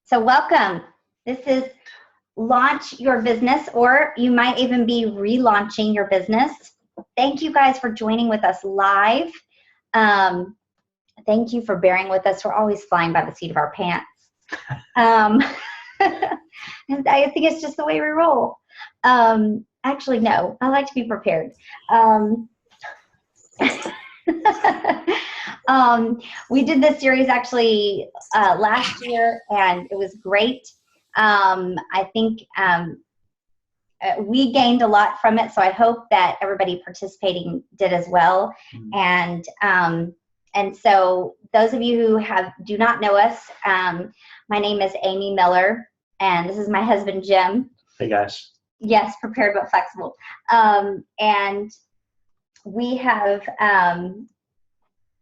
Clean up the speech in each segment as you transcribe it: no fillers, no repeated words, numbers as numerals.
So welcome. This is Launch Your Business, or you might even be relaunching your business. Thank you guys for joining with us live. Thank you for bearing with us. We're always flying by the seat of our pants. I think it's just the way we roll. Actually, no, I like to be prepared. We did this series actually last year, and it was great. I think we gained a lot from it, so I hope that everybody participating did as well. Mm-hmm. And so those of you who do not know us, my name is Amy Miller, and this is my husband, Jim. Hey, guys. Yes, prepared but flexible. And we have,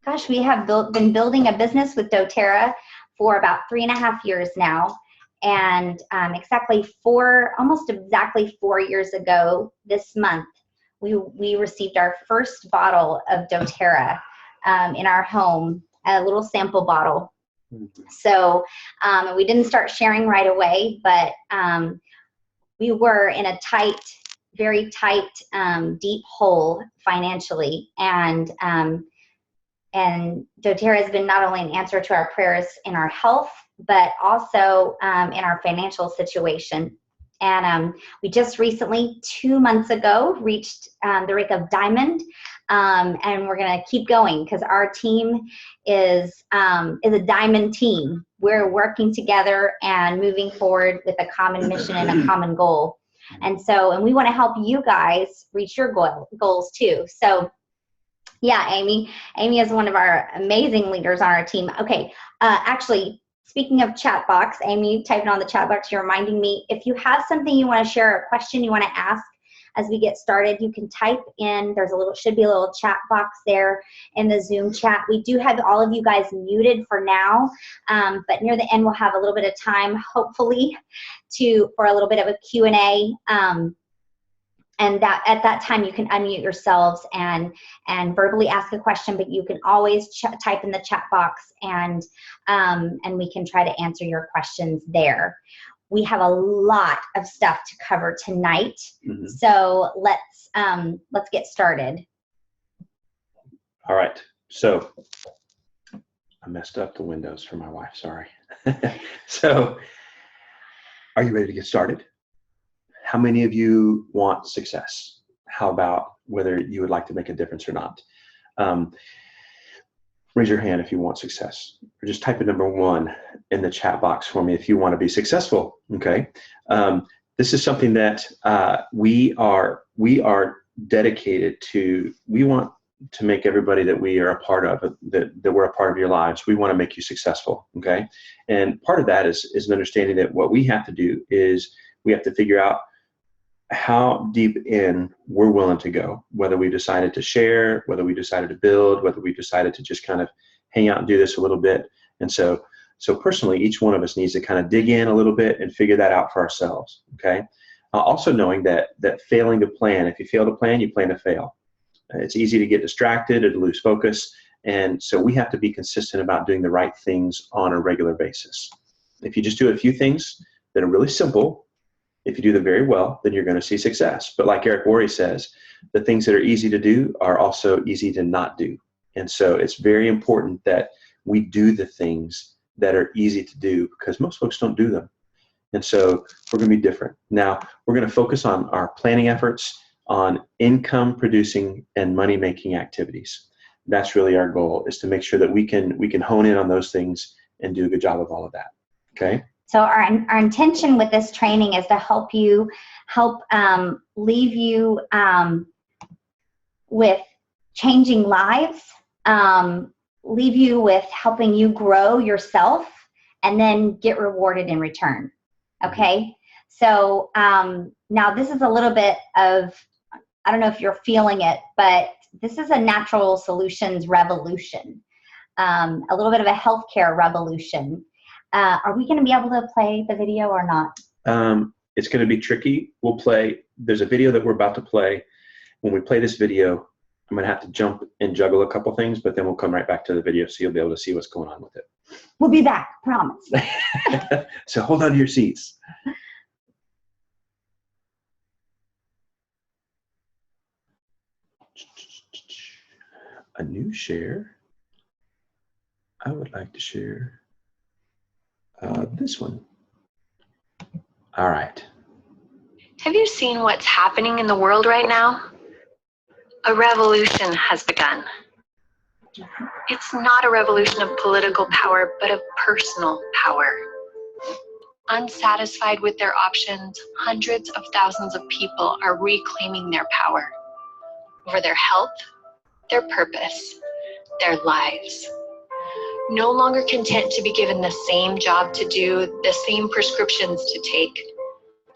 been building a business with doTERRA for about 3.5 years now. And almost exactly 4 years ago this month, we received our first bottle of doTERRA in our home, a little sample bottle. Mm-hmm. So we didn't start sharing right away, but we were in a very tight, deep hole financially. And doTERRA has been not only an answer to our prayers in our health, but also in our financial situation. And we just recently, 2 months ago, reached the rank of diamond, and we're going to keep going because our team is a diamond team. We're working together and moving forward with a common mission and a common goal. And we want to help you guys reach your goals too. So yeah, Amy is one of our amazing leaders on our team. Okay, actually, speaking of chat box, Amy, typing on the chat box, you're reminding me, if you have something you want to share, a question you want to ask as we get started, you can type in. Should be a little chat box there in the Zoom chat. We do have all of you guys muted for now, but near the end we'll have a little bit of time, hopefully, for a little bit of a Q&A. And that at that time you can unmute yourselves and verbally ask a question, but you can always type in the chat box, and we can try to answer your questions there. We have a lot of stuff to cover tonight, mm-hmm. So let's get started. All right. So I messed up the windows for my wife. Sorry. So, are you ready to get started? How many of you want success? How about whether you would like to make a difference or not? Raise your hand if you want success, or just type in number 1 in the chat box for me if you want to be successful. Okay. This is something that we are dedicated to. We want to make everybody that we are a part of, that we're a part of your lives. We want to make you successful. Okay. And part of that is an understanding that what we have to do is we have to figure out how deep in we're willing to go, whether we decided to share, whether we decided to build, whether we decided to just kind of hang out and do this a little bit. And so personally, each one of us needs to kind of dig in a little bit and figure that out for ourselves. Okay. Also knowing that failing to plan, if you fail to plan, you plan to fail. It's easy to get distracted or to lose focus. And so we have to be consistent about doing the right things on a regular basis. If you just do a few things that are really simple, if you do them very well, then you're going to see success. But like Eric Worre says, the things that are easy to do are also easy to not do. And so it's very important that we do the things that are easy to do, because most folks don't do them. And so we're going to be different. Now, we're going to focus on our planning efforts, on income producing and money making activities. That's really our goal, is to make sure that we can hone in on those things and do a good job of all of that. Okay? So our intention with this training is to leave you with changing lives, leave you with helping you grow yourself, and then get rewarded in return. Okay? So now this is a little bit of, I don't know if you're feeling it, but this is a natural solutions revolution, a little bit of a healthcare revolution. Are we going to be able to play the video or not? It's going to be tricky. There's a video that we're about to play. When we play this video, I'm going to have to jump and juggle a couple things, but then we'll come right back to the video so you'll be able to see what's going on with it. We'll be back, promise. So hold on to your seats. A new share. I would like to share this one. All right. Have you seen what's happening in the world right now? A revolution has begun. It's not a revolution of political power, but of personal power. Unsatisfied with their options, hundreds of thousands of people are reclaiming their power over their health, their purpose, their lives. No longer content to be given the same job to do, the same prescriptions to take,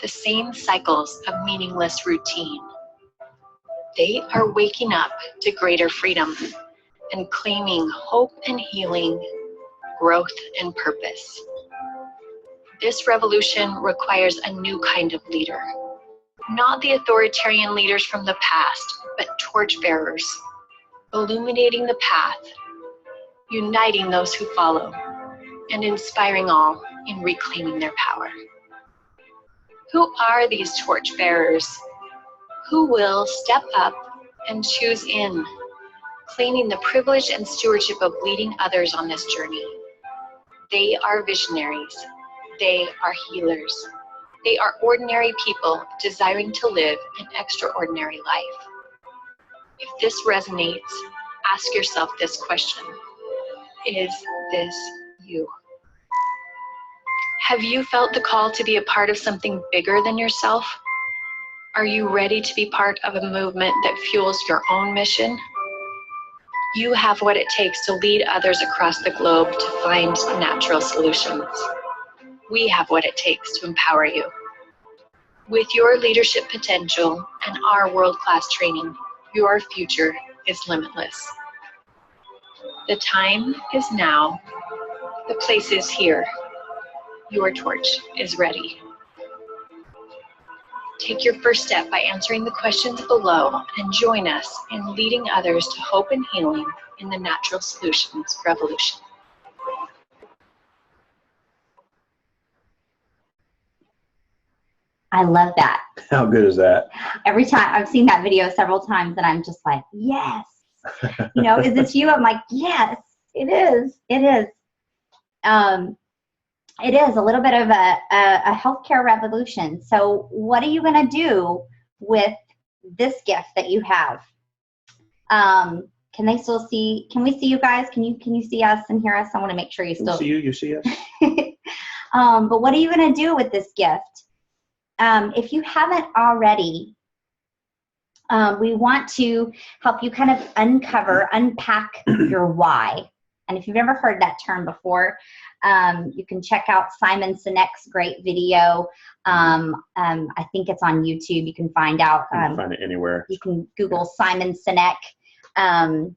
the same cycles of meaningless routine. They are waking up to greater freedom and claiming hope and healing, growth and purpose. This revolution requires a new kind of leader. Not the authoritarian leaders from the past, but torchbearers, illuminating the path, uniting those who follow, and inspiring all in reclaiming their power. Who are these torchbearers? Who will step up and choose in, claiming the privilege and stewardship of leading others on this journey? They are visionaries. They are healers. They are ordinary people desiring to live an extraordinary life. If this resonates, ask yourself this question: is this you? Have you felt the call to be a part of something bigger than yourself? Are you ready to be part of a movement that fuels your own mission? You have what it takes to lead others across the globe to find natural solutions. We have what it takes to empower you. With your leadership potential and our world-class training, your future is limitless. The time is now. The place is here. Your torch is ready. Take your first step by answering the questions below and join us in leading others to hope and healing in the Natural Solutions Revolution. I love that. How good is that? Every time I've seen that video several times and I'm just like, yes. You know, is this you? I'm like, yes, it is. It is. It is a little bit of a healthcare revolution. So what are you going to do with this gift that you have? Can they still see? Can we see you guys? Can you see us and hear us? I want to make sure you still see you. You see us. But what are you going to do with this gift? If you haven't already, we want to help you kind of unpack your why. And if you've never heard that term before, you can check out Simon Sinek's great video. I think it's on YouTube. You can find out. You can find it anywhere. You can Google Simon Sinek, and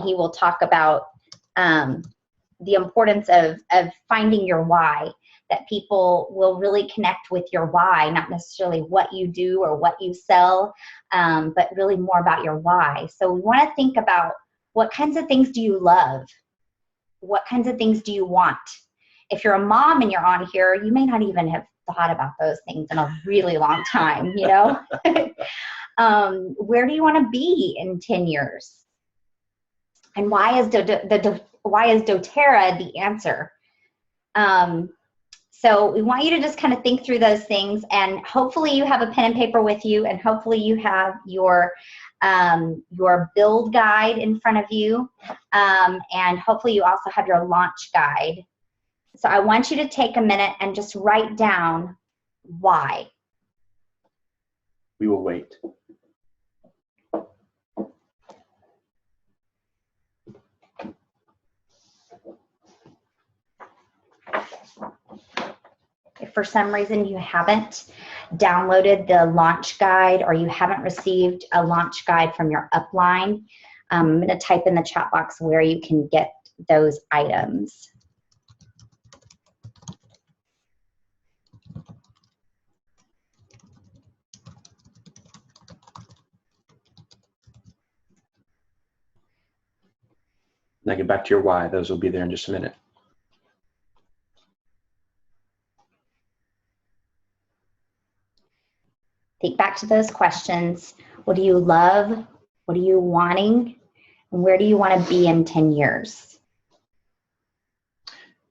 he will talk about the importance of finding your why. That people will really connect with your why, not necessarily what you do or what you sell, but really more about your why. So we want to think about, what kinds of things do you love? What kinds of things do you want? If you're a mom and you're on here, you may not even have thought about those things in a really long time, you know? Where do you want to be in 10 years? And why is doTERRA the answer? So we want you to just kind of think through those things, and hopefully you have a pen and paper with you, and hopefully you have your build guide in front of you, and hopefully you also have your launch guide. So I want you to take a minute and just write down why. We will wait. If for some reason you haven't downloaded the launch guide or you haven't received a launch guide from your upline, I'm going to type in the chat box where you can get those items. Now get back to your why. Those will be there in just a minute. Think back to those questions. What do you love? What are you wanting? And where do you want to be in 10 years?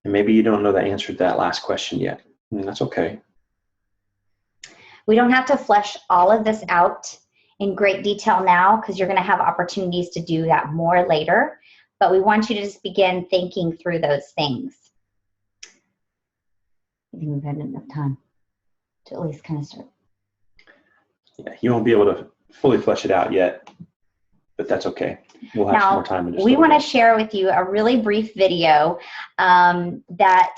And maybe you don't know the answer to that last question yet. And that's okay. We don't have to flesh all of this out in great detail now because you're going to have opportunities to do that more later. But we want you to just begin thinking through those things. I think we've had enough time to at least kind of start. Yeah, you won't be able to fully flesh it out yet, but that's okay. We'll have some more time in just we want to share with you a really brief video that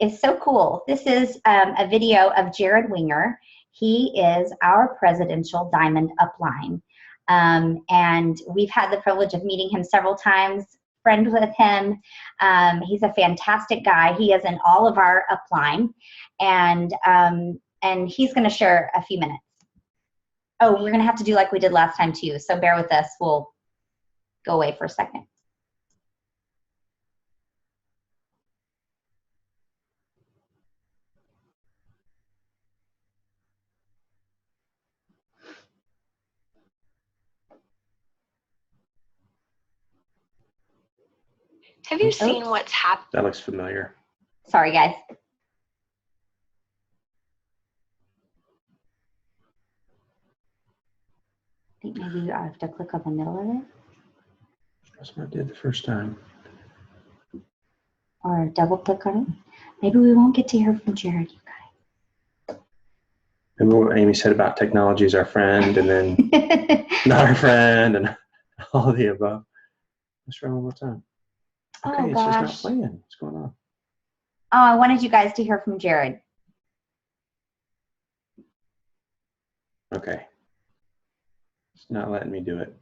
is so cool. This is a video of Jared Winger. He is our presidential diamond upline. And we've had the privilege of meeting him several times, friend with him. He's a fantastic guy. He is in all of our upline. And he's going to share a few minutes. Oh, we're going to have to do like we did last time too. So bear with us. We'll go away for a second. Have you seen what's happened? That looks familiar. Sorry, guys. I think maybe I have to click on the middle of it. That's what I did the first time. Or double click on it. Maybe we won't get to hear from Jared, you guys. Remember what Amy said about technology is our friend and then not our friend and all of the above. Let's try one more time. Okay, Oh, it's gosh. just not playing. What's going on? Oh, I wanted you guys to hear from Jared. Okay. It's not letting me do it.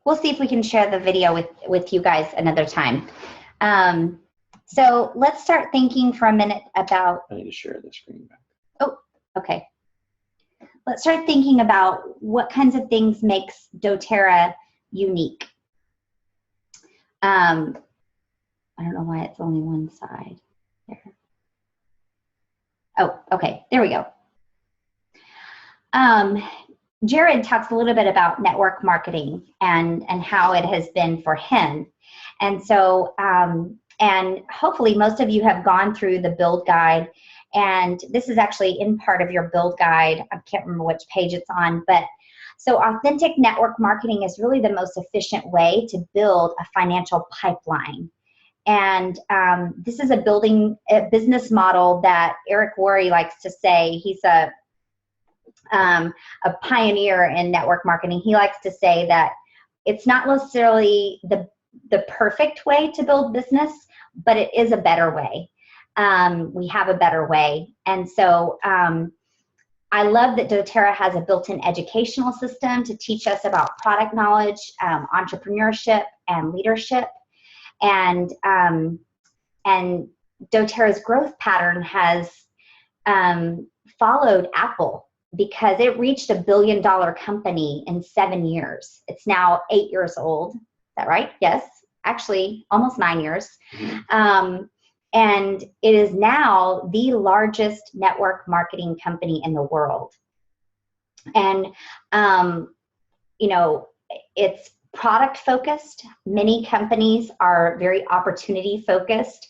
We'll see if we can share the video with you guys another time. So let's start thinking for a minute about... I need to share the screen back. Oh, okay. Let's start thinking about what kinds of things makes doTERRA unique. I don't know why it's only one side there. Oh, okay, there we go. Jared talks a little bit about network marketing and how it has been for him. And so, and hopefully most of you have gone through the build guide, and this is actually in part of your build guide. I can't remember which page it's on, but so authentic network marketing is really the most efficient way to build a financial pipeline. And this is a business model that Eric Worre likes to say. He's a pioneer in network marketing. He likes to say that it's not necessarily the perfect way to build business, but it is a better way. We have a better way. And so I love that doTERRA has a built-in educational system to teach us about product knowledge, entrepreneurship, and leadership. And doTERRA's growth pattern has followed Apple, because it reached $1 billion company in 7 years. It's now 8 years old. Is that right? Yes, actually almost 9 years. And it is now the largest network marketing company in the world. And, you know, it's product focused. Many companies are very opportunity focused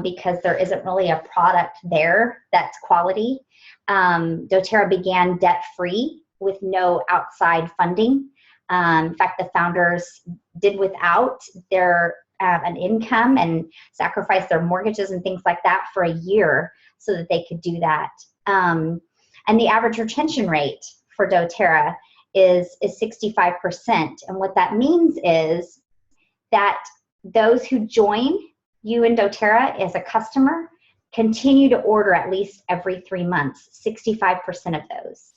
because there isn't really a product there that's quality. doTERRA began debt-free with no outside funding. In fact, the founders did without their an income and sacrificed their mortgages and things like that for a year so that they could do that. And the average retention rate for doTERRA is 65%. And what that means is that those who join you in doTERRA as a customer continue to order at least every 3 months, 65% of those.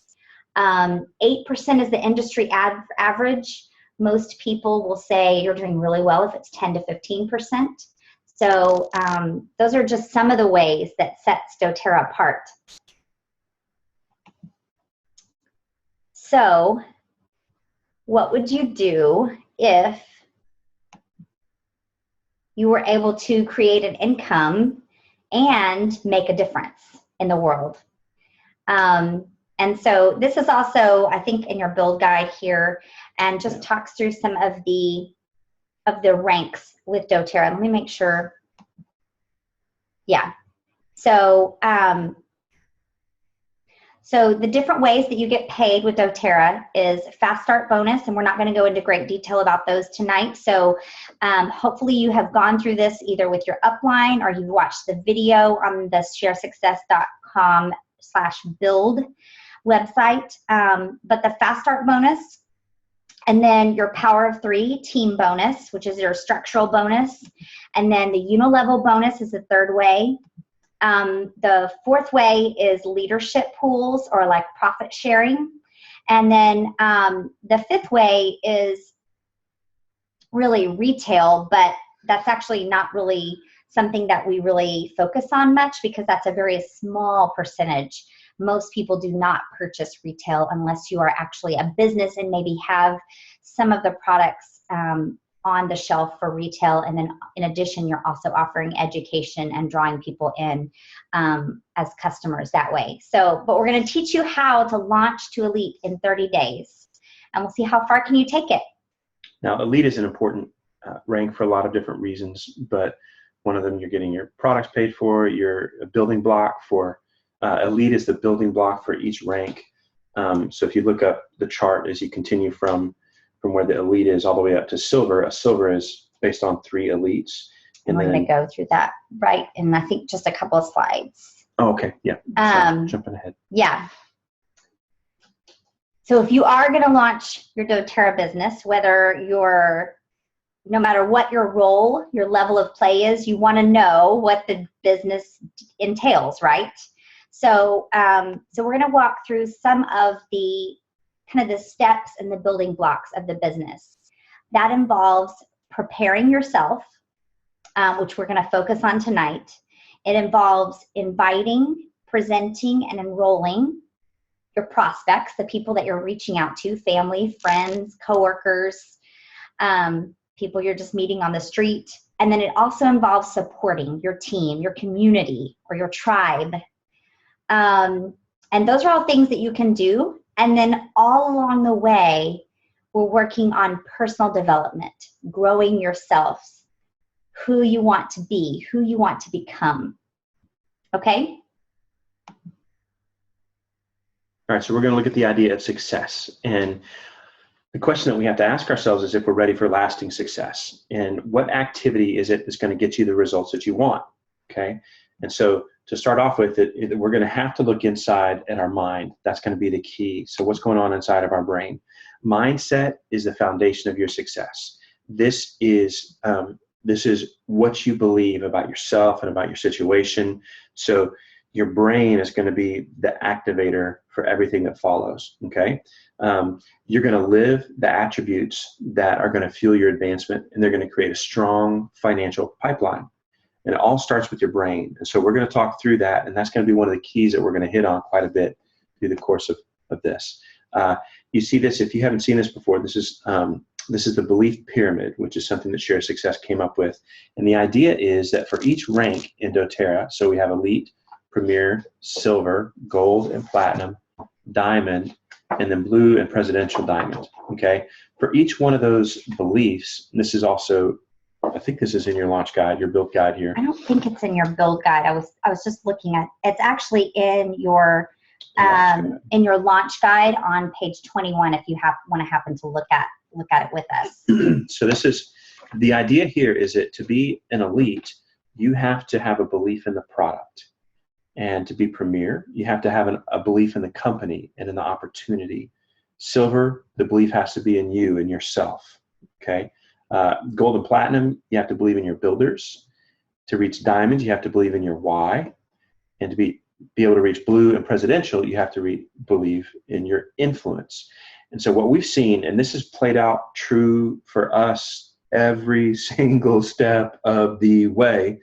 8% is the industry average. Most people will say you're doing really well if it's 10 to 15%. So those are just some of the ways that sets doTERRA apart. So what would you do if you were able to create an income and make a difference in the world. And so this is also, I think, in your build guide here, and just talks through some of the ranks with doTERRA. Let me make sure. Yeah. So, so the different ways that you get paid with doTERRA is Fast Start Bonus, and we're not going to go into great detail about those tonight. So hopefully you have gone through this either with your upline or you've watched the video on the sharesuccess.com/build website. But the Fast Start Bonus, and then your Power of 3 team bonus, which is your structural bonus, and then the unilevel bonus is the third way. The fourth way is leadership pools, or like profit sharing. And then the fifth way is really retail, but that's actually not really something that we really focus on much, because that's a very small percentage. Most people do not purchase retail unless you are actually a business and maybe have some of the products on the shelf for retail. And then in addition, you're also offering education and drawing people in as customers that way. So, but we're going to teach you how to launch to Elite in 30 days. And we'll see how far can you take it. Now, Elite is an important rank for a lot of different reasons, but one of them, you're getting your products paid for, you're a building block for Elite is the building block for each rank. So if you look up the chart as you continue from where the Elite is all the way up to Silver, a Silver is based on 3 Elites. And we're going to go through that, right? And I think just a couple of slides. Oh, okay. Yeah. Jumping ahead. Yeah. So if you are going to launch your doTERRA business, no matter what your role, your level of play is, you want to know what the business entails, right? So, so we're going to walk through some of the kind of the steps and the building blocks of the business. That involves preparing yourself, which we're going to focus on tonight. It involves inviting, presenting, and enrolling your prospects, the people that you're reaching out to, family, friends, coworkers, people you're just meeting on the street. And then it also involves supporting your team, your community, or your tribe. And those are all things that you can do. And then all along the way, we're working on personal development, growing yourself, who you want to be, who you want to become. Okay? All right, so we're going to look at the idea of success. And the question that we have to ask ourselves is if we're ready for lasting success. And what activity is it that's going to get you the results that you want? Okay? And so to start off with, we're going to have to look inside at our mind. That's going to be the key. So what's going on inside of our brain? Mindset is the foundation of your success. This is what you believe about yourself and about your situation. So your brain is going to be the activator for everything that follows, okay? You're going to live the attributes that are going to fuel your advancement, and they're going to create a strong financial pipeline. And it all starts with your brain. And so we're going to talk through that, and that's going to be one of the keys that we're going to hit on quite a bit through the course of this. You see this, if you haven't seen this before, this is the belief pyramid, which is something that Share Success came up with. And the idea is that for each rank in doTERRA, so we have Elite, Premier, Silver, Gold, and Platinum, Diamond, and then Blue and Presidential Diamond, okay? For each one of those beliefs, this is also, I think this is in your launch guide, your build guide here. I don't think it's in your build guide. I was just looking at, it's actually in your launch guide on page 21 if you want to happen to look at it with us. So this is, the idea here is that to be an Elite, you have to have a belief in the product. And to be Premier, you have to have a belief in the company and in the opportunity. Silver, the belief has to be in you and yourself, okay? Gold and Platinum, you have to believe in your builders. To reach Diamond, you have to believe in your why. And to be able to reach Blue and Presidential, you have to believe in your influence. And so what we've seen, and this has played out true for us every single step of the way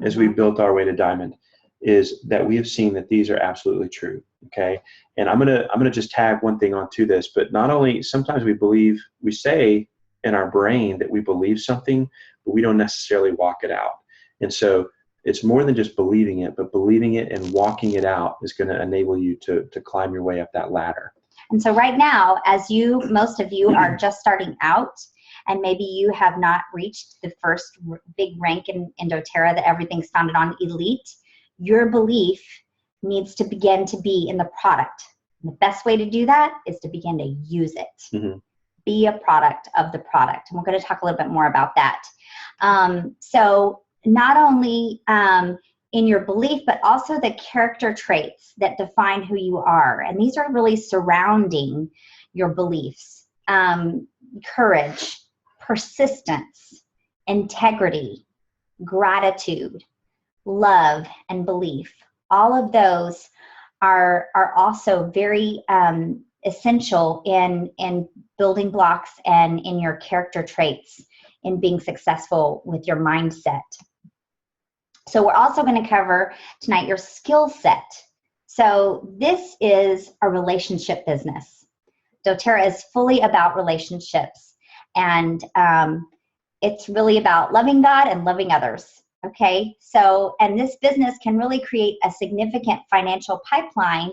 as we built our way to Diamond, is that we have seen that these are absolutely true, okay? And I'm gonna just tag one thing onto this, but not only, sometimes we say in our brain that we believe something, but we don't necessarily walk it out. And so it's more than just believing it, but believing it and walking it out is going to enable you to climb your way up that ladder. And so right now, as most of you are just starting out, and maybe you have not reached the first big rank in doTERRA that everything's founded on, elite, your belief needs to begin to be in the product. And the best way to do that is to begin to use it. Mm-hmm. Be a product of the product. And we're going to talk a little bit more about that. So not only in your belief, but also the character traits that define who you are. And these are really surrounding your beliefs. Courage, persistence, integrity, gratitude, love, and belief. All of those are also very essential in building blocks and in your character traits in being successful with your mindset. So we're also going to cover tonight your skill set. So this is a relationship business. doTERRA is fully about relationships, and it's really about loving God and loving others. Okay, so, and this business can really create a significant financial pipeline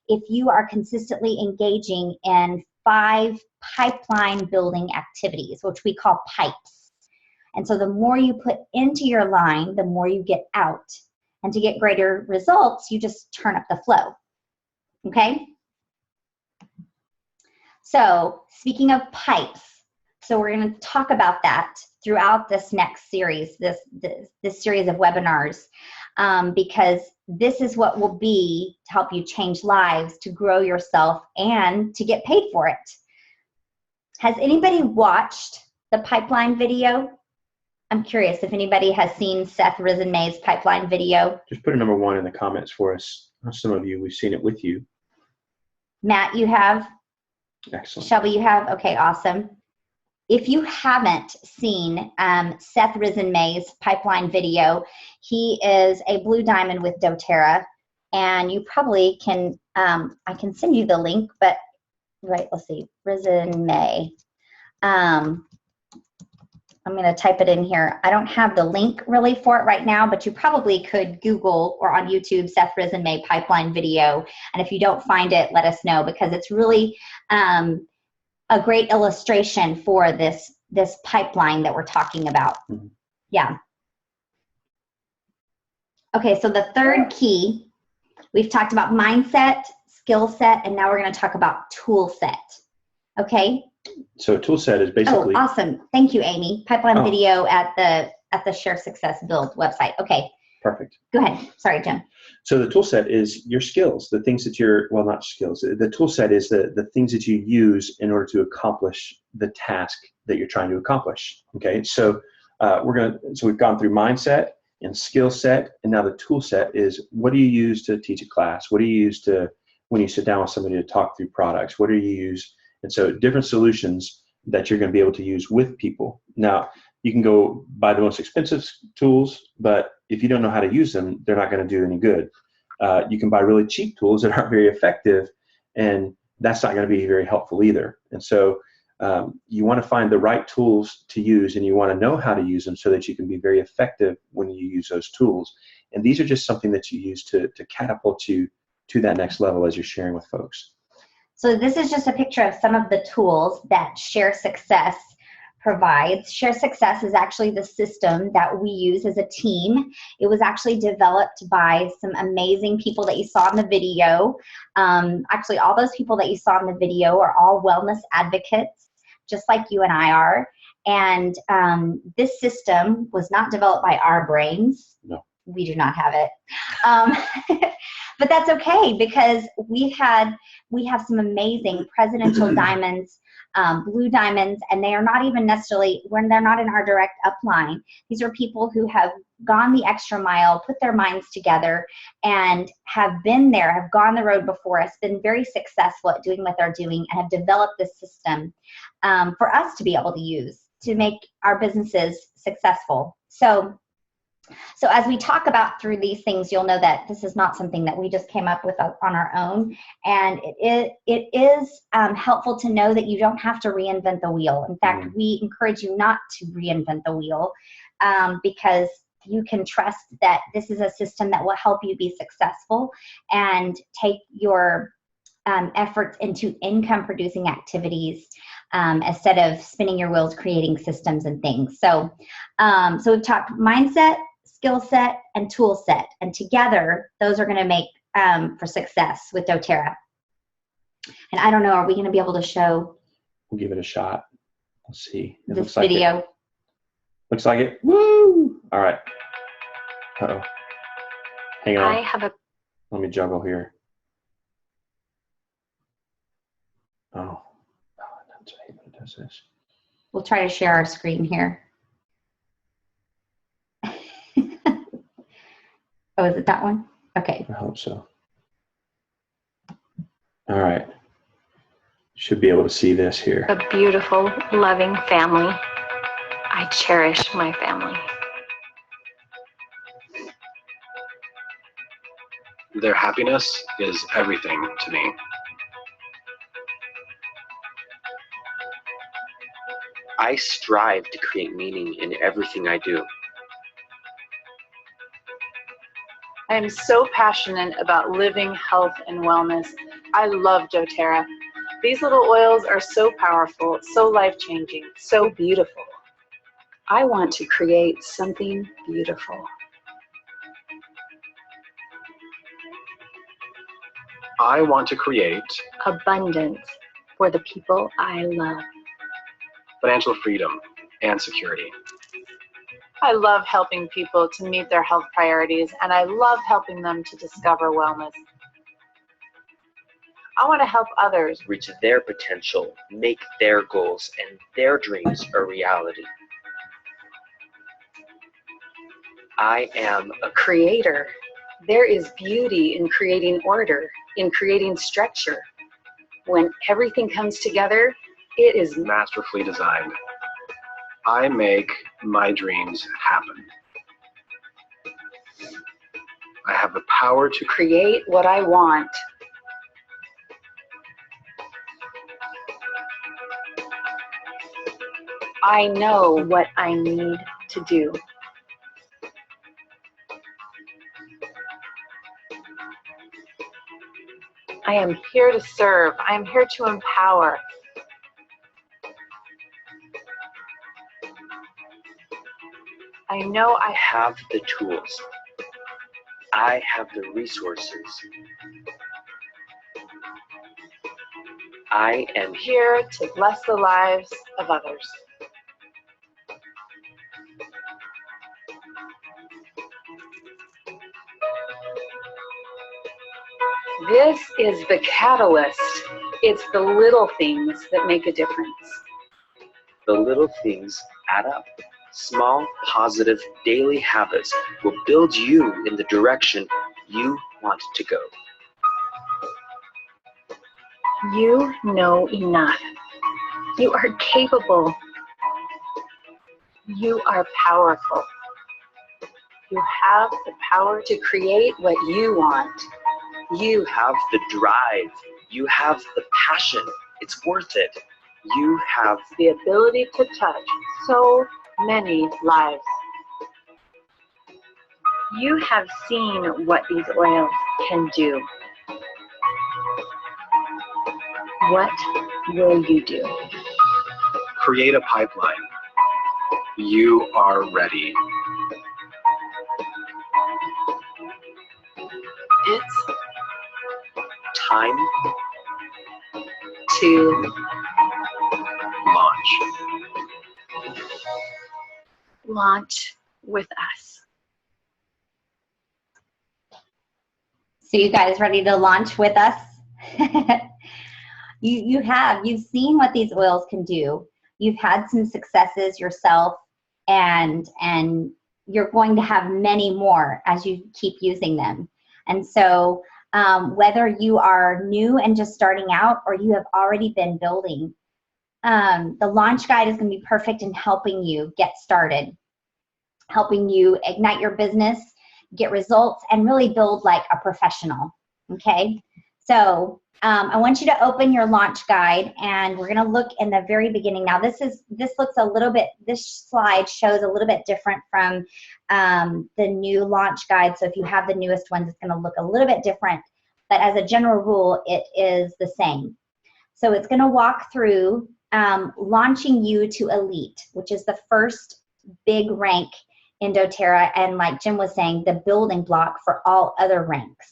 if you are consistently engaging in 5 pipeline building activities, which we call pipes. And so the more you put into your line, the more you get out. And to get greater results, you just turn up the flow. Okay? So speaking of pipes, so we're going to talk about that throughout this next series, this series of webinars, because this is what will be to help you change lives, to grow yourself, and to get paid for it. Has anybody watched the pipeline video? I'm curious if anybody has seen Seth Risenmay's pipeline video. Just put a number 1 in the comments for us. Some of you, we've seen it with you. Matt, you have? Excellent. Shelby, you have? Okay, awesome. If you haven't seen Seth Risenmay's pipeline video, he is a blue diamond with doTERRA, and you probably can, I can send you the link, but right, let's see, Risenmay. I'm going to type it in here. I don't have the link really for it right now, but you probably could Google or on YouTube Seth Risenmay pipeline video. And if you don't find it, let us know, because it's really a great illustration for this pipeline that we're talking about. Mm-hmm. Yeah. Okay, so the third key, we've talked about mindset, skill set, and now we're going to talk about tool set. Okay? So a tool set is basically... Oh, awesome. Thank you, Amy. Pipeline video at the Share Success Build website. Okay. Perfect. Go ahead. Sorry, Jim. So the tool set is your skills, the things that you're, well, not skills. The tool set is the things that you use in order to accomplish the task that you're trying to accomplish. Okay. So we've gone through mindset and skill set, and now the tool set is, what do you use to teach a class? What do you use when you sit down with somebody to talk through products? What do you use? And so different solutions that you're going to be able to use with people. Now, you can go buy the most expensive tools, but if you don't know how to use them, they're not going to do any good. You can buy really cheap tools that aren't very effective, and that's not going to be very helpful either. And so you want to find the right tools to use, and you want to know how to use them so that you can be very effective when you use those tools. And these are just something that you use to catapult you to that next level as you're sharing with folks. So this is just a picture of some of the tools that Share Success provides. Share Success is actually the system that we use as a team. It was actually developed by some amazing people that you saw in the video. Actually, all those people that you saw in the video are all wellness advocates, just like you and I are. And this system was not developed by our brains. No. We do not have it. But that's okay, because we have some amazing presidential diamonds, blue diamonds, and they are not even necessarily, when they're not in our direct upline. These are people who have gone the extra mile, put their minds together, and have been there, have gone the road before us, been very successful at doing what they're doing, and have developed this system for us to be able to use to make our businesses successful. So So as we talk about through these things, you'll know that this is not something that we just came up with on our own. And it is helpful to know that you don't have to reinvent the wheel. In fact, we encourage you not to reinvent the wheel because you can trust that this is a system that will help you be successful and take your efforts into income producing activities instead of spinning your wheels creating systems and things. So we've talked mindset, skill set, and tool set, and together those are going to make for success with doTERRA. And I don't know, are we going to be able to show? We'll give it a shot. Let's see. It this looks like video. Looks like it. Woo! All right. Uh-oh. Hang on. Let me juggle here. Oh, that's right. It does this. We'll try to share our screen here. Oh, is it that one? Okay. I hope so. All right. Should be able to see this here. A beautiful, loving family. I cherish my family. Their happiness is everything to me. I strive to create meaning in everything I do. I am so passionate about living health and wellness. I love doTERRA. These little oils are so powerful, so life-changing, so beautiful. I want to create something beautiful. I want to create Abundance for the people I love. financial freedom and security. I love helping people to meet their health priorities, and I love helping them to discover wellness. I want to help others Reach their potential, make their goals and their dreams a reality. I am a creator. There is beauty in creating order, in creating structure. When everything comes together, it is Masterfully designed. I make my dreams happen. I have the power to create what I want. I know what I need to do. I am here to serve. I am here to empower. I know I have the tools. I have the resources. I am here to bless the lives of others. This is the catalyst. It's the little things that make a difference. The little things add up. Small, positive, daily habits will build you in the direction you want to go. You know enough. You are capable. You are powerful. You have the power to create what you want. You have the drive. You have the passion. It's worth it. You have the ability to touch so many lives. You have seen what these oils can do. What will you do? create a pipeline. You are ready. It's time to Launch. Launch with us. So you guys ready to launch with us? You've seen what these oils can do. You've had some successes yourself, and you're going to have many more as you keep using them. And so whether you are new and just starting out, or you have already been building, the launch guide is going to be perfect in helping you get started. helping you ignite your business, get results, and really build like a professional. Okay, so I want you to open your launch guide, and we're going to look in the very beginning. Now, this looks a little bit. This slide shows a little bit different from the new launch guide. So if you have the newest ones, it's going to look a little bit different. But as a general rule, it is the same. So it's going to walk through launching you to elite, which is the first big rank in doTERRA, and like Jim was saying, the building block for all other ranks.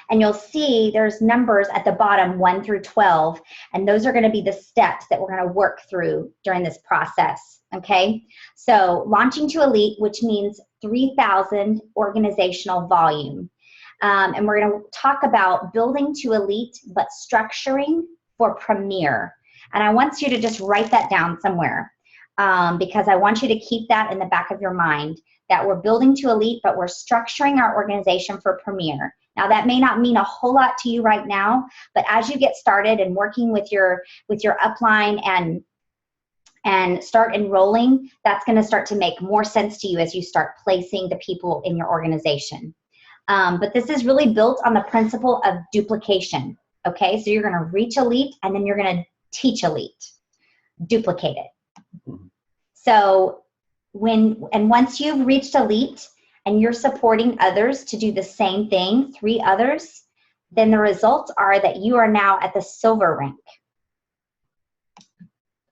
And you'll see there's numbers at the bottom, 1 through 12, and those are going to be the steps that we're going to work through during this process. Okay, so launching to elite, which means 3,000 organizational volume. And we're going to talk about building to elite, but structuring for premier. And I want you to just write that down somewhere, because I want you to keep that in the back of your mind, that we're building to elite, but we're structuring our organization for premier. Now, that may not mean a whole lot to you right now, but as you get started and working with your upline and start enrolling, that's going to start to make more sense to you as you start placing the people in your organization. But this is really built on the principle of duplication. Okay, so you're going to reach elite, and then you're going to teach elite, duplicate it. So once you've reached elite and you're supporting others to do the same thing, 3 others, then the results are that you are now at the silver rank.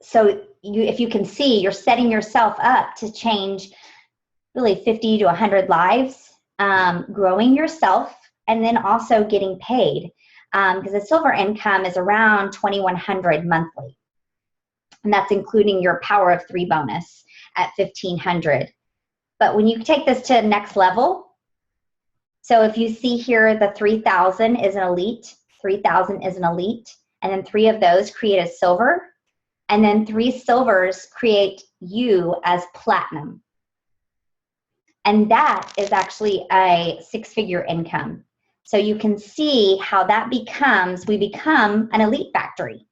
So if you can see, you're setting yourself up to change really 50 to 100 lives, growing yourself, and then also getting paid, because the silver income is around $2,100 monthly, and that's including your Power of 3 bonus at $1,500. But when you take this to the next level, so if you see here, the 3,000 is an elite, 3,000 is an elite, and then 3 of those create a silver, and then 3 silvers create you as platinum. And that is actually a 6-figure income. So you can see how that we become an elite factory.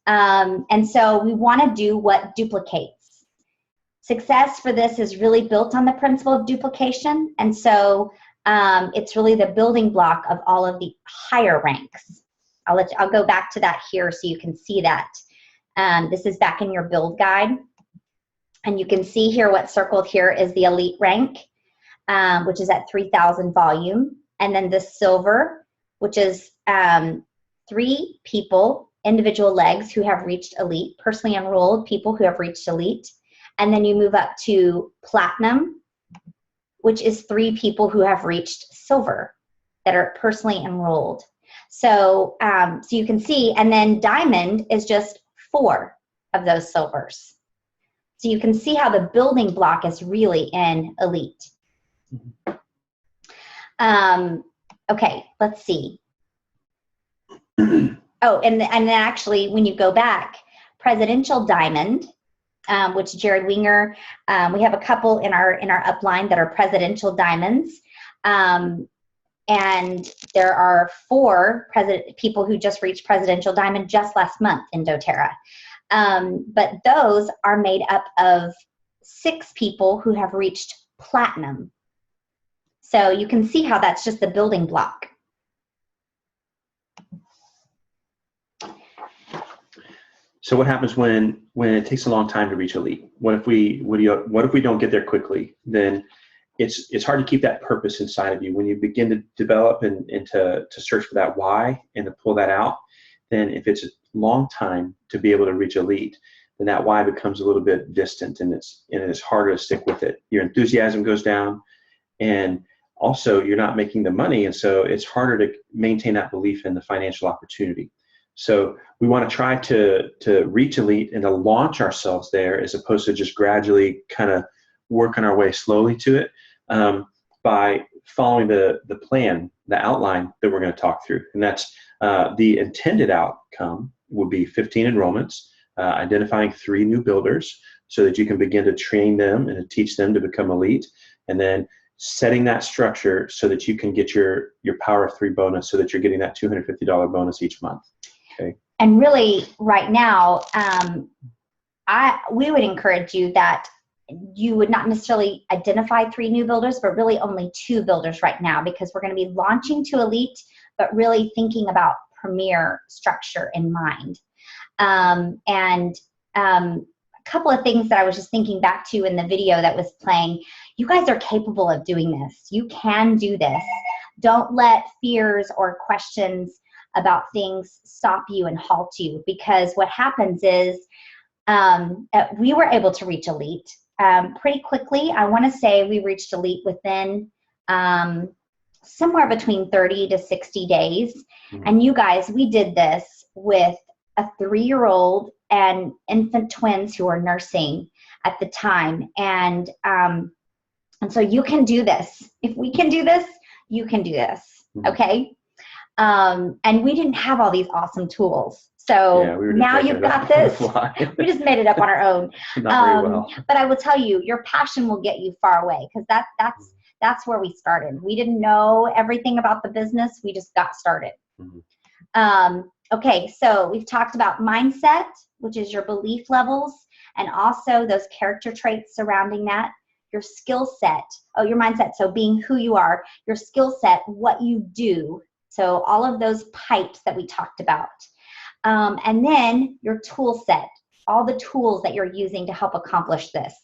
And so we want to do what duplicates. Success for this is really built on the principle of duplication. And so it's really the building block of all of the higher ranks. I'll go back to that here so you can see that. This is back in your build guide. And you can see here what's circled here is the elite rank, which is at 3,000 volume. And then the silver, which is 3 people, individual legs who have reached elite, personally enrolled people who have reached elite. And then you move up to platinum, which is 3 people who have reached silver that are personally enrolled. So, so you can see, and then diamond is just 4 of those silvers. So you can see how the building block is really in elite. Okay, let's see. Oh, and then actually, when you go back, presidential diamond, which Jared Winger, we have a couple in our upline that are presidential diamonds, and there are 4 people who just reached presidential diamond just last month in doTERRA. But those are made up of 6 people who have reached platinum. So you can see how that's just the building block. So what happens when it takes a long time to reach elite? What if we don't get there quickly? Then it's hard to keep that purpose inside of you. When you begin to develop and to search for that why and to pull that out, then if it's a long time to be able to reach elite, then that why becomes a little bit distant, and it's harder to stick with it. Your enthusiasm goes down, and also you're not making the money, and so it's harder to maintain that belief in the financial opportunity. So we want to try to reach elite and to launch ourselves there, as opposed to just gradually kind of working our way slowly to it, by following the plan, the outline that we're going to talk through. And that's the intended outcome would be 15 enrollments, identifying 3 new builders so that you can begin to train them and to teach them to become elite, and then setting that structure so that you can get your Power of 3 bonus, so that you're getting that $250 bonus each month. Okay. And really, right now, we would encourage you that you would not necessarily identify 3 new builders, but really only 2 builders right now, because we're going to be launching to Elite, but really thinking about Premier structure in mind. A couple of things that I was just thinking back to in the video that was playing. You guys are capable of doing this. You can do this. Don't let fears or questions about things stop you and halt you, because what happens is we were able to reach Elite pretty quickly. I want to say we reached Elite within somewhere between 30 to 60 days. And you guys, we did this with a 3-year-old and infant twins who were nursing at the time. And so you can do this. If we can do this, you can do this. Okay. And we didn't have all these awesome tools. So now you've got this. We just made it up on our own. Not very well. But I will tell you, your passion will get you far away, because that's where we started. We didn't know everything about the business. We just got started. Okay, so we've talked about mindset, which is your belief levels, and also those character traits surrounding that. Your skill set, your mindset, so being who you are, your skill set, what you do, so all of those pipes that we talked about. And then your tool set, all the tools that you're using to help accomplish this.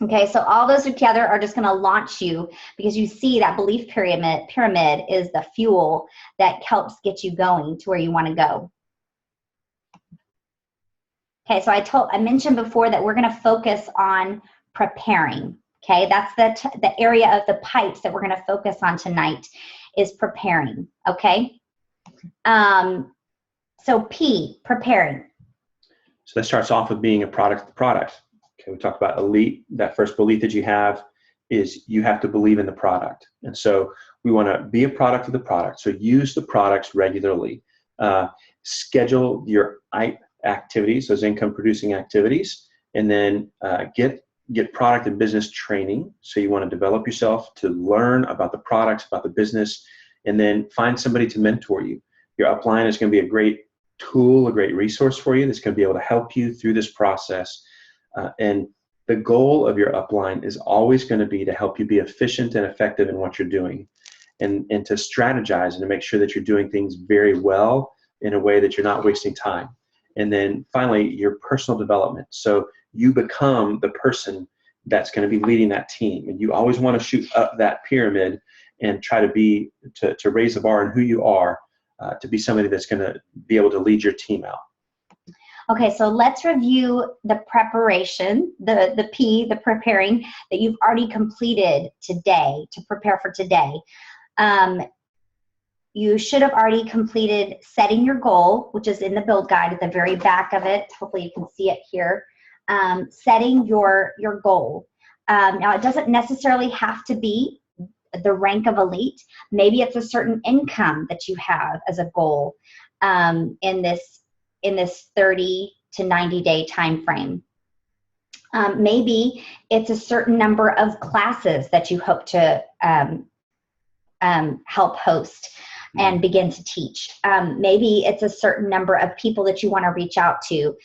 Okay, so all those together are just going to launch you, because you see that belief pyramid is the fuel that helps get you going to where you want to go. Okay, so I mentioned before that we're going to focus on preparing. Okay, that's the area of the pipes that we're going to focus on tonight, is preparing. Okay, so P, preparing. So that starts off with being a product of the product. Okay, we talked about Elite. That first belief that you have is you have to believe in the product. And so we want to be a product of the product. So use the products regularly. Schedule your activities, those income producing activities, and then get product and business training. So you want to develop yourself to learn about the products, about the business, and then find somebody to mentor you. Your upline is going to be a great tool, a great resource for you that's going to be able to help you through this process. And the goal of your upline is always going to be to help you be efficient and effective in what you're doing, and to strategize and to make sure that you're doing things very well in a way that you're not wasting time. And then finally, your personal development. So you become the person that's going to be leading that team. And you always want to shoot up that pyramid and try to raise the bar on who you are, to be somebody that's going to be able to lead your team out. Okay, so let's review the preparation, the P, the preparing, that you've already completed today to prepare for today. You should have already completed setting your goal, which is in the build guide at the very back of it. Hopefully you can see it here. Setting your goal. Now, it doesn't necessarily have to be the rank of Elite. Maybe it's a certain income that you have as a goal in this 30 to 90 day time frame. Maybe it's a certain number of classes that you hope to help host and begin to teach. Maybe it's a certain number of people that you want to reach out to.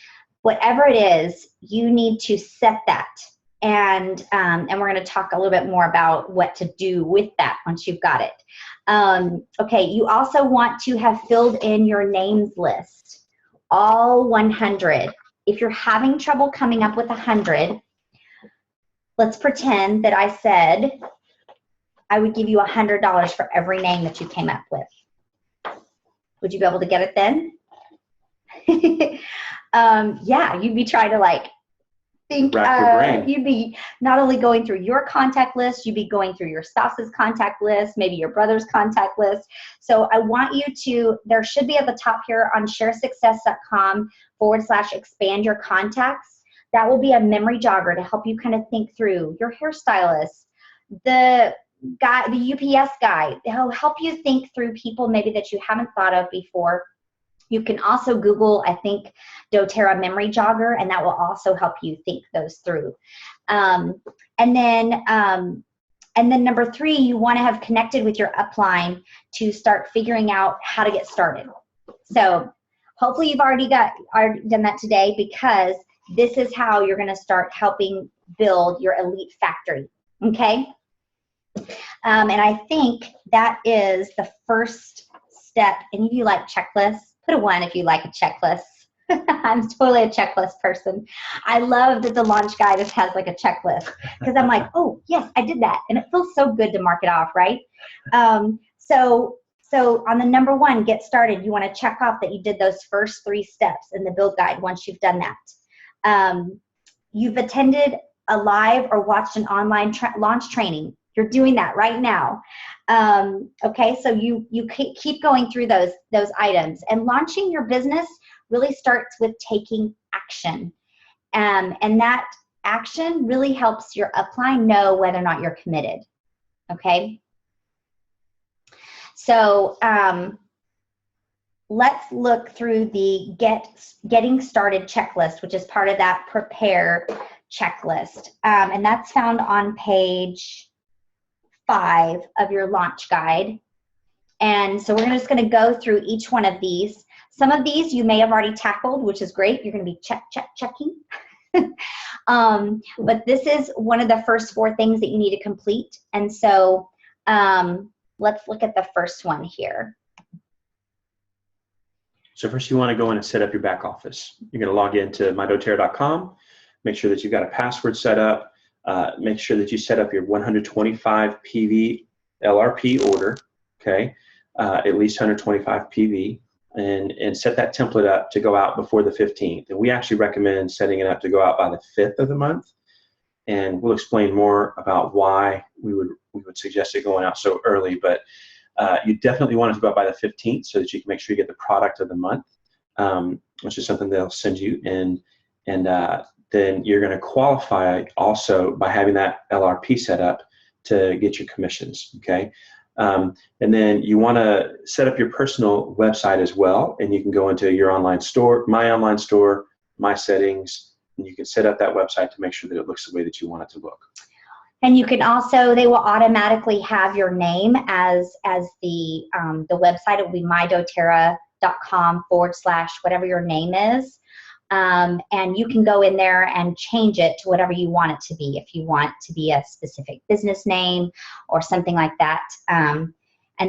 Whatever it is, you need to set that. And we're going to talk a little bit more about what to do with that once you've got it. Okay, you also want to have filled in your names list, all 100. If you're having trouble coming up with 100, let's pretend that I said I would give you $100 for every name that you came up with. Would you be able to get it then? Yeah, you'd be trying to think, you'd be not only going through your contact list, you'd be going through your spouse's contact list, maybe your brother's contact list. So I want you to, there should be at the top here on sharesuccess.com/expand your contacts. That will be a memory jogger to help you kind of think through your hairstylist, the guy, the UPS guy. He'll help you think through people maybe that you haven't thought of before. You can also Google, I think, doTERRA memory jogger, and that will also help you think those through. And then number 3, you want to have connected with your upline to start figuring out how to get started. So hopefully you've already done that today, because this is how you're going to start helping build your elite factory. Okay? And I think that is the first step. Any of you like checklists? Put a 1 if you like a checklist. I'm totally a checklist person. I love that the launch guide just has like a checklist, because I'm like, oh, yes, I did that. And it feels so good to mark it off, right? So on the number 1, get started, you want to check off that you did those first 3 steps in the build guide once you've done that. You've attended a live or watched an online launch training. You're doing that right now. Okay, so you keep going through those items. And launching your business really starts with taking action. And that action really helps your upline know whether or not you're committed. Okay? So let's look through the getting started checklist, which is part of that prepare checklist. And that's found on page 5 of your launch guide. And so we're just going to go through each one of these. Some of these you may have already tackled, which is great. You're going to be checking. But this is one of the first 4 things that you need to complete. And so let's look at the first one here. So first you want to go in and set up your back office. You're going to log into mydoterra.com, make sure that you've got a password set up, make sure that you set up your 125 PV LRP order, okay, at least 125 PV, and set that template up to go out before the 15th. And we actually recommend setting it up to go out by the 5th of the month. And we'll explain more about why we would suggest it going out so early, but you definitely want it to go out by the 15th so that you can make sure you get the product of the month, which is something they'll send you. And then you're going to qualify also by having that LRP set up to get your commissions, okay? And then you want to set up your personal website as well, and you can go into your online store, my settings, and you can set up that website to make sure that it looks the way that you want it to look. And you can also, they will automatically have your name as the website. It will be mydoterra.com / whatever your name is. And you can go in there and change it to whatever you want it to be, if you want to be a specific business name or something like that. And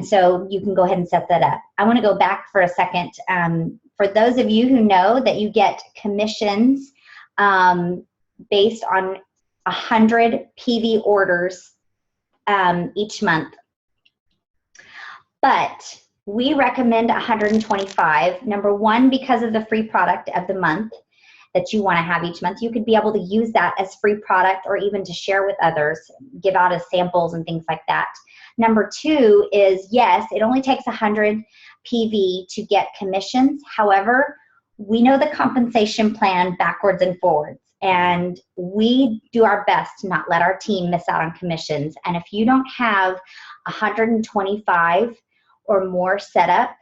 so you can go ahead and set that up. I want to go back for a second. For those of you who know that you get commissions based on 100 PV orders each month. But we recommend 125. Number 1, because of the free product of the month that you want to have each month. You could be able to use that as free product or even to share with others, give out as samples and things like that. Number 2 is, yes, it only takes 100 PV to get commissions. However, we know the compensation plan backwards and forwards. And we do our best to not let our team miss out on commissions. And if you don't have 125 or more set up,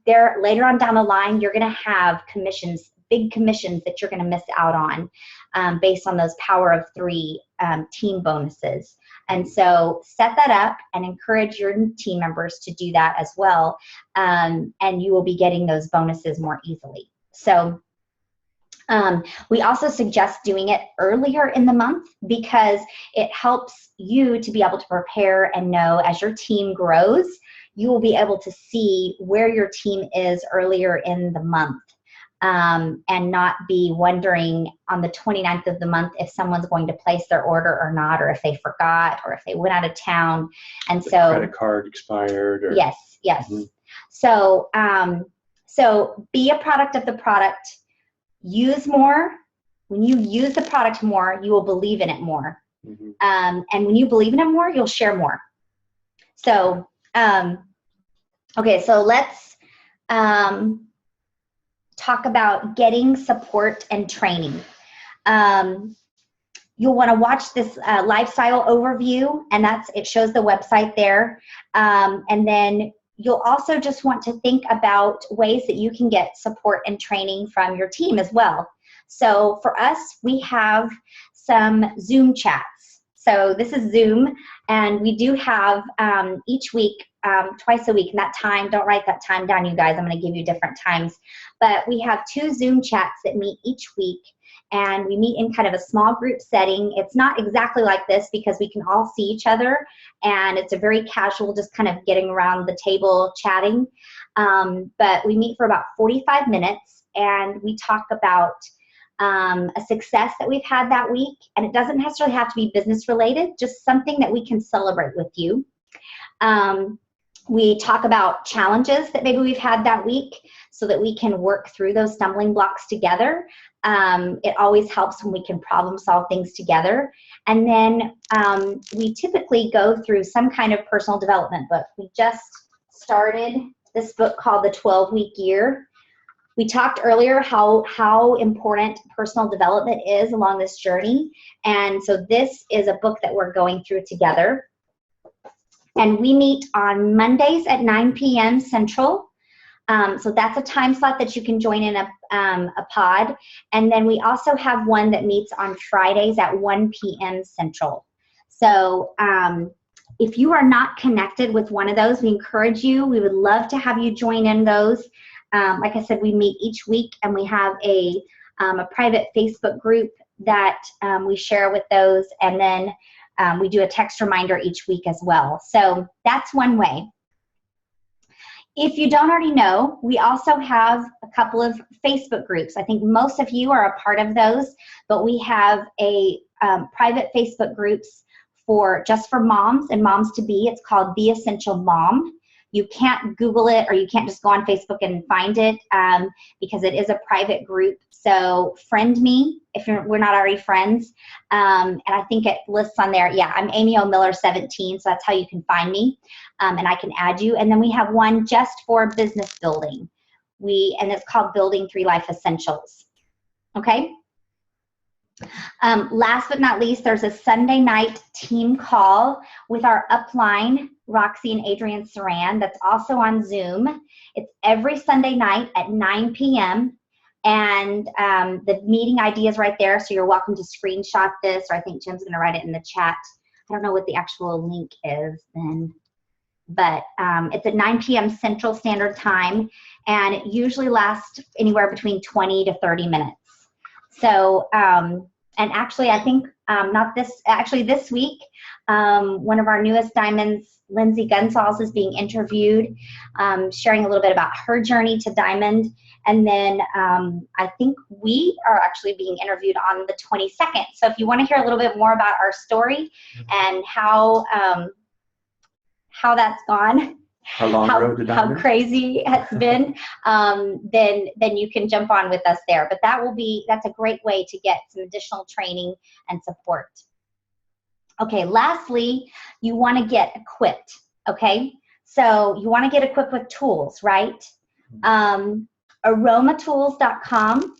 there later on down the line, you're going to have commissions, big commissions that you're going to miss out on based on those power of 3 team bonuses. And so set that up and encourage your team members to do that as well. And you will be getting those bonuses more easily. So we also suggest doing it earlier in the month because it helps you to be able to prepare and know as your team grows, you will be able to see where your team is earlier in the month and not be wondering on the 29th of the month if someone's going to place their order or not, or if they forgot, or if they went out of town. And the so credit card expired. Or, yes. Mm-hmm. So, so be a product of the product. Use more. When you use the product more, you will believe in it more. Mm-hmm. And when you believe in it more, you'll share more. So, okay, so let's talk about getting support and training. You'll want to watch this lifestyle overview, and it shows the website there. And then you'll also just want to think about ways that you can get support and training from your team as well. So for us, we have some Zoom chats. So this is Zoom, and we do have each week twice a week. And that time, don't write that time down, you guys. I'm going to give you different times. But we have 2 Zoom chats that meet each week. And we meet in kind of a small group setting. It's not exactly like this because we can all see each other. And it's a very casual, just kind of getting around the table chatting. But we meet for about 45 minutes. And we talk about a success that we've had that week. And it doesn't necessarily have to be business related, just something that we can celebrate with you. We talk about challenges that maybe we've had that week so that we can work through those stumbling blocks together. It always helps when we can problem solve things together. And then we typically go through some kind of personal development book. We just started this book called The 12-Week Year. We talked earlier how important personal development is along this journey. And so this is a book that we're going through together. And we meet on Mondays at 9 p.m. Central. So that's a time slot that you can join in a pod. And then we also have one that meets on Fridays at 1 p.m. Central. So if you are not connected with one of those, we encourage you. We would love to have you join in those. Like I said, we meet each week, and we have a private Facebook group that we share with those. And then we do a text reminder each week as well. So that's one way. If you don't already know, we also have a couple of Facebook groups. I think most of you are a part of those, but we have a private Facebook groups just for moms and moms to be. It's called The Essential Mom. You can't Google it, or you can't just go on Facebook and find it because it is a private group. So friend me if we're not already friends. And I think it lists on there. Yeah, I'm Amy O'Miller 17, so that's how you can find me. And I can add you. And then we have one just for business building. And it's called Building 3 Life Essentials. Okay? Last but not least, there's a Sunday night team call with our upline, Roxy and Adrienne Saran, that's also on Zoom. It's every Sunday night at 9 p.m. And the meeting ID is right there, so you're welcome to screenshot this, or I think Jim's going to write it in the chat. I don't know what the actual link is then. But it's at 9 p.m. Central Standard Time, and it usually lasts anywhere between 20 to 30 minutes. So, and actually, I think this week, one of our newest diamonds, Lindsay Gunsalz, is being interviewed, sharing a little bit about her journey to diamond. And then I think we are actually being interviewed on the 22nd. So if you want to hear a little bit more about our story and how that's gone, how crazy it's been, then you can jump on with us there. But that's a great way to get some additional training and support. Okay, lastly, you want to get equipped, okay? So you want to get equipped with tools, right? Aromatools.com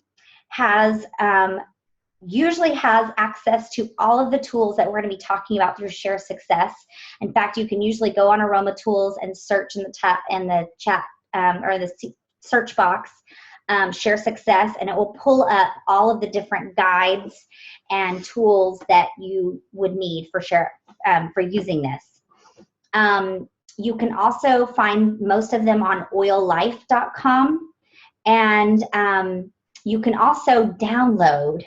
usually has access to all of the tools that we're going to be talking about through Share Success. In fact, you can usually go on Aroma Tools and search in the chat or the search box, Share Success, and it will pull up all of the different guides and tools that you would need for using this. You can also find most of them on oillife.com, and you can also download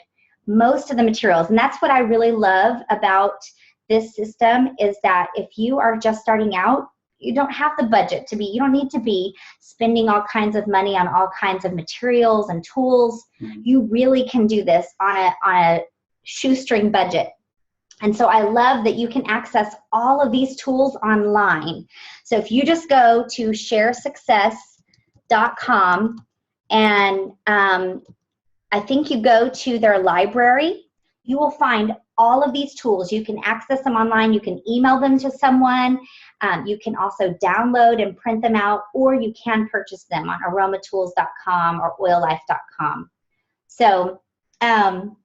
most of the materials. And that's what I really love about this system, is that if you are just starting out, you don't have the budget you don't need to be spending all kinds of money on all kinds of materials and tools. You really can do this on a shoestring budget. And so I love that you can access all of these tools online. So if you just go to sharesuccess.com and I think you go to their library, you will find all of these tools. You can access them online. You can email them to someone. You can also download and print them out, or you can purchase them on aromatools.com or oillife.com. So, and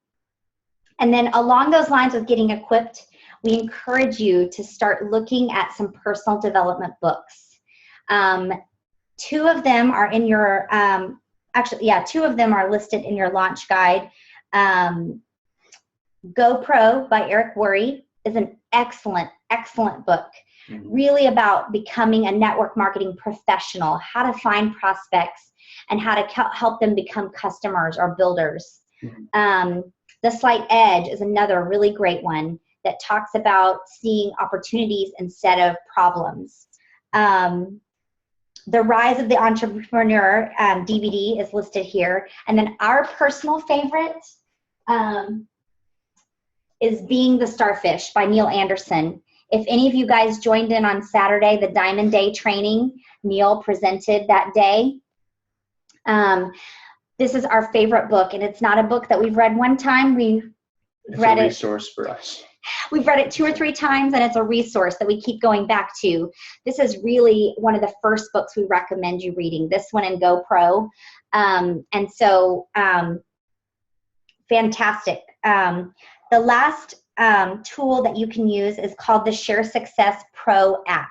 then along those lines of getting equipped, we encourage you to start looking at some personal development books. 2 of them are in your, 2 of them are listed in your launch guide. GoPro by Eric Worre. is an excellent, excellent book. Really about becoming a network marketing professional, how to find prospects and how to help them become customers or builders. The Slight Edge is another really great one that talks about seeing opportunities instead of problems. The Rise of the Entrepreneur DVD is listed here. And then our personal favorite is Being the Starfish by Neil Anderson. If any of you guys joined in on Saturday, the Diamond Day training, Neil presented that day. This is our favorite book, and it's not a book that we've read one time. It's read a resource for us. We've read it 2 or 3 times, and it's a resource that we keep going back to. This is really one of the first books we recommend you reading, this one and GoPro. And so, fantastic. The last tool that you can use is called the Share Success Pro app.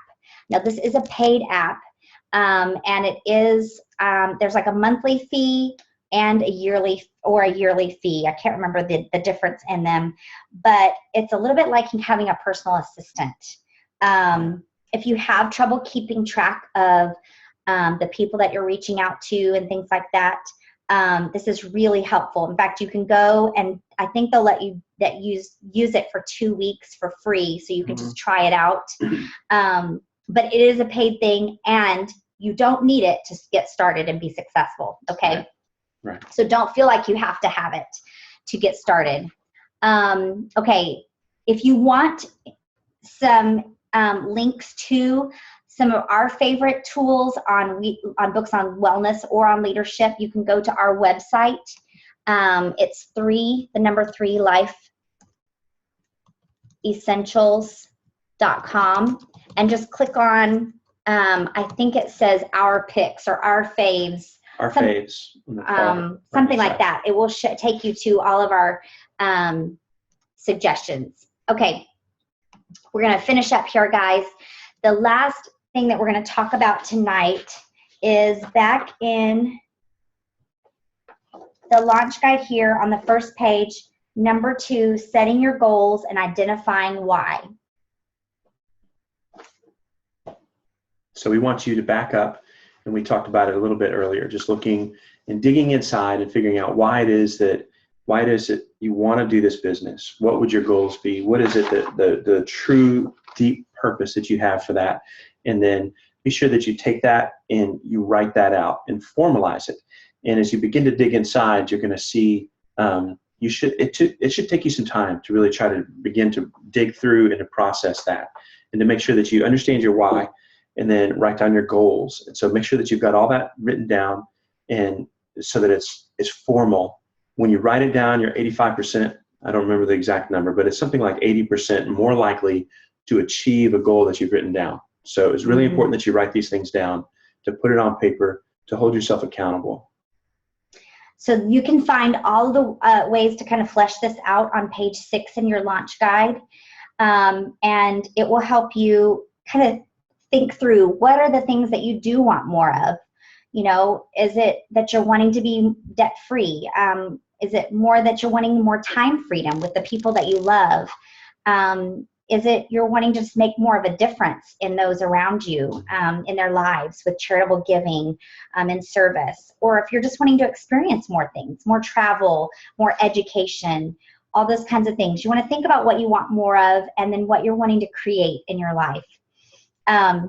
Now, this is a paid app, and it is, there's like a monthly fee and a yearly fee. I can't remember the difference in them, but it's a little bit like having a personal assistant. If you have trouble keeping track of the people that you're reaching out to and things like that, this is really helpful. In fact, you can go, and I think they'll let you use it for 2 weeks for free, so you can just try it out. But it is a paid thing, and you don't need it to get started and be successful, okay? Right. So don't feel like you have to have it to get started. Okay, if you want some links to some of our favorite tools on books on wellness or on leadership, you can go to our website. It's 3 lifeessentials.com, and just click on, I think it says our picks or our faves. Something like that. It will take you to all of our suggestions. Okay, we're going to finish up here, guys. The last thing that we're going to talk about tonight is back in the launch guide here on the first page, number 2, setting your goals and identifying why. So we want you to back up, and we talked about it a little bit earlier, just looking and digging inside and figuring out why it is that you want to do this business. What would your goals be? What is it that the true deep purpose that you have for that? And then be sure that you take that and you write that out and formalize it. And as you begin to dig inside, you're going to see it should take you some time to really try to begin to dig through and to process that, and to make sure that you understand your why, and then write down your goals. And so make sure that you've got all that written down, and so that it's formal. When you write it down, you're 85%, I don't remember the exact number, but it's something like 80% more likely to achieve a goal that you've written down. So it's really important that you write these things down, to put it on paper, to hold yourself accountable. So you can find all the ways to kind of flesh this out on page 6 in your launch guide. And it will help you kind of think through, what are the things that you do want more of? You know, is it that you're wanting to be debt-free? Is it more that you're wanting more time freedom with the people that you love? Is it you're wanting to just make more of a difference in those around you, in their lives with charitable giving and service? Or if you're just wanting to experience more things, more travel, more education, all those kinds of things. You want to think about what you want more of, and then what you're wanting to create in your life. And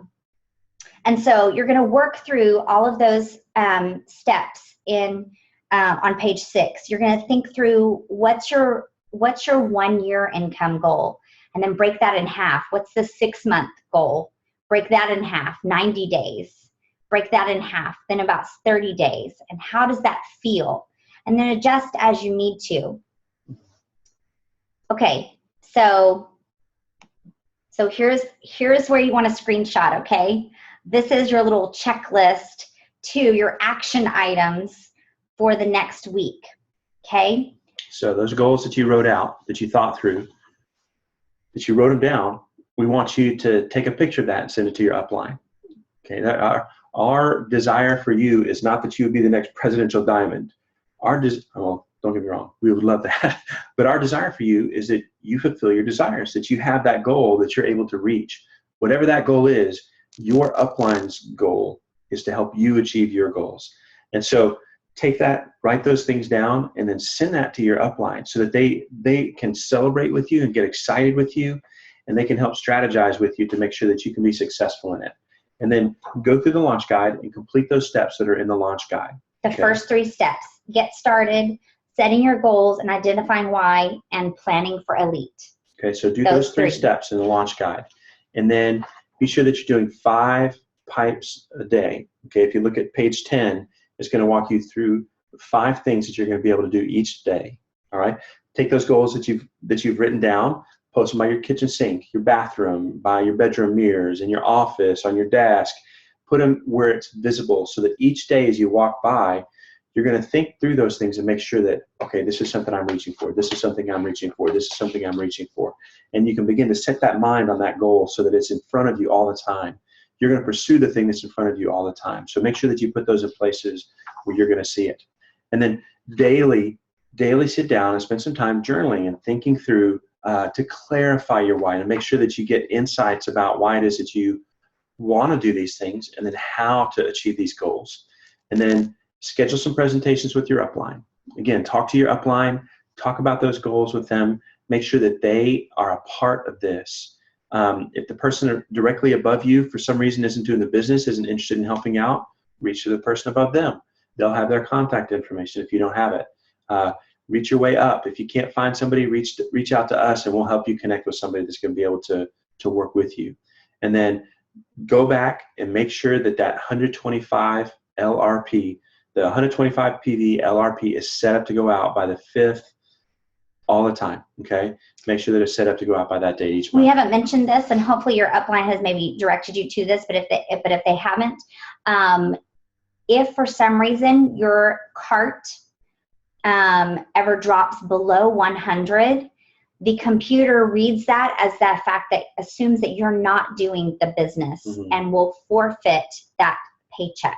so you're going to work through all of those steps on page 6. You're going to think through what's your 1-year income goal, and then break that in half. What's the 6-month goal? Break that in half. 90 days. Break that in half. Then about 30 days. And how does that feel? And then adjust as you need to. Okay, so here's where you want to screenshot, okay? This is your little checklist to your action items for the next week, okay? So those goals that you wrote out, that you thought through, that you wrote them down, we want you to take a picture of that and send it to your upline. Okay, our desire for you is not that you would be the next presidential diamond. Don't get me wrong. We would love that. But our desire for you is that you fulfill your desires, that you have that goal that you're able to reach. Whatever that goal is, your upline's goal is to help you achieve your goals. And so take that, write those things down, and then send that to your upline so that they can celebrate with you and get excited with you, and they can help strategize with you to make sure that you can be successful in it. And then go through the launch guide and complete those steps that are in the launch guide. The first 3 steps: get started, setting your goals and identifying why, and planning for elite. Okay, so do those 3 steps in the launch guide. And then be sure that you're doing 5 pipes a day. Okay, if you look at page 10, it's going to walk you through 5 things that you're going to be able to do each day. All right, take those goals that you've written down, post them by your kitchen sink, your bathroom, by your bedroom mirrors, in your office, on your desk. Put them where it's visible so that each day as you walk by, you're going to think through those things and make sure that, okay, this is something I'm reaching for. This is something I'm reaching for. This is something I'm reaching for. And you can begin to set that mind on that goal so that it's in front of you all the time. You're going to pursue the thing that's in front of you all the time. So make sure that you put those in places where you're going to see it. And then daily sit down and spend some time journaling and thinking through to clarify your why, and make sure that you get insights about why it is that you want to do these things, and then how to achieve these goals. And then schedule some presentations with your upline. Again, talk to your upline, talk about those goals with them, make sure that they are a part of this. If the person directly above you for some reason isn't doing the business, isn't interested in helping out, reach to the person above them. They'll have their contact information if you don't have it. Reach your way up. If you can't find somebody, reach out to us, and we'll help you connect with somebody that's going to be able to work with you. And then go back and make sure that 125 LRP, the 125 PV LRP is set up to go out by the 5th all the time, okay? Make sure that it's set up to go out by that date each month. We haven't mentioned this, and hopefully your upline has maybe directed you to this, but if they haven't, if for some reason your cart ever drops below 100, the computer reads that as the fact that assumes that you're not doing the business, and will forfeit that paycheck.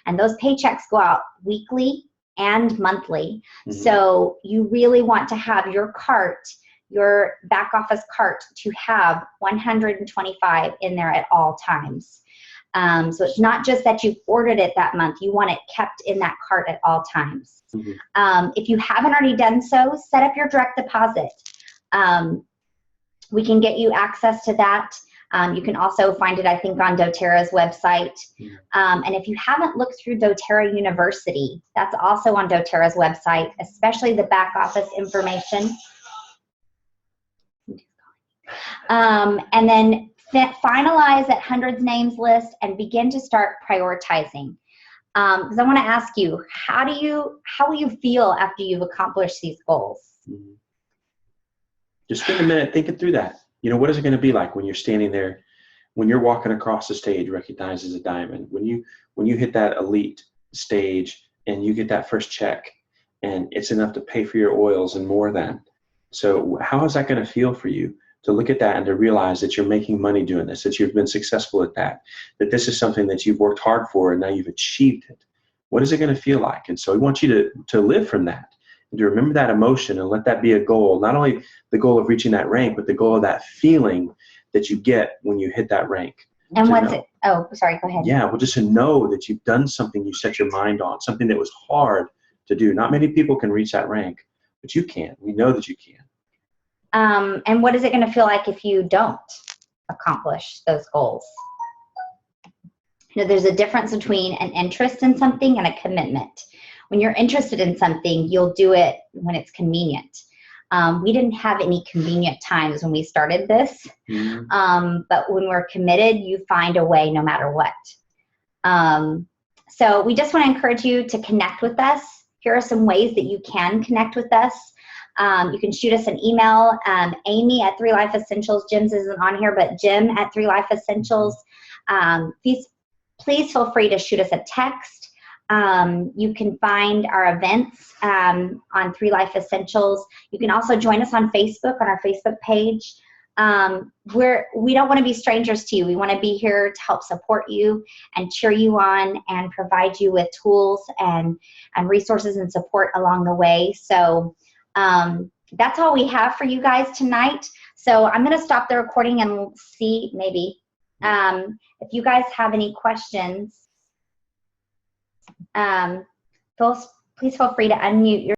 And those paychecks go out weekly and monthly. So you really want to have your cart, your back office cart, to have 125 in there at all times. So it's not just that you've ordered it that month, you want it kept in that cart at all times. If you haven't already done so, set up your direct deposit. We can get you access to that. You can also find it, I think, on doTERRA's website. And if you haven't looked through doTERRA University, that's also on doTERRA's website, especially the back office information. And then finalize that hundreds names list and begin to start prioritizing. Because I want to ask you, how will you feel after you've accomplished these goals? Just spend a minute thinking through that. You know, what is it going to be like when you're standing there, when you're walking across the stage recognized as a diamond, when you hit that elite stage and you get that first check and it's enough to pay for your oils and more than. So how is that going to feel for you to look at that and to realize that you're making money doing this, that you've been successful at that this is something that you've worked hard for and now you've achieved it? What is it going to feel like? And so we want you to live from that and to remember that emotion and let that be a goal, not only the goal of reaching that rank, but the goal of that feeling that you get when you hit that rank. And what's it? Oh, sorry, go ahead. Yeah, well, just to know that you've done something you set your mind on, something that was hard to do. Not many people can reach that rank, but you can. We know that you can. And what is it going to feel like if you don't accomplish those goals? You know, there's a difference between an interest in something and a commitment. When you're interested in something, you'll do it when it's convenient. We didn't have any convenient times when we started this, but when we're committed, you find a way no matter what. So we just want to encourage you to connect with us. Here are some ways that you can connect with us. You can shoot us an email, Amy at 3 Life Essentials. Jim's isn't on here, but Jim at 3 Life Essentials. Please feel free to shoot us a text. You can find our events on 3 Life Essentials. You can also join us on Facebook, on our Facebook page. we don't want to be strangers to you. We want to be here to help support you and cheer you on and provide you with tools and resources and support along the way. So that's all we have for you guys tonight. So I'm going to stop the recording and see maybe if you guys have any questions. Please feel free to unmute your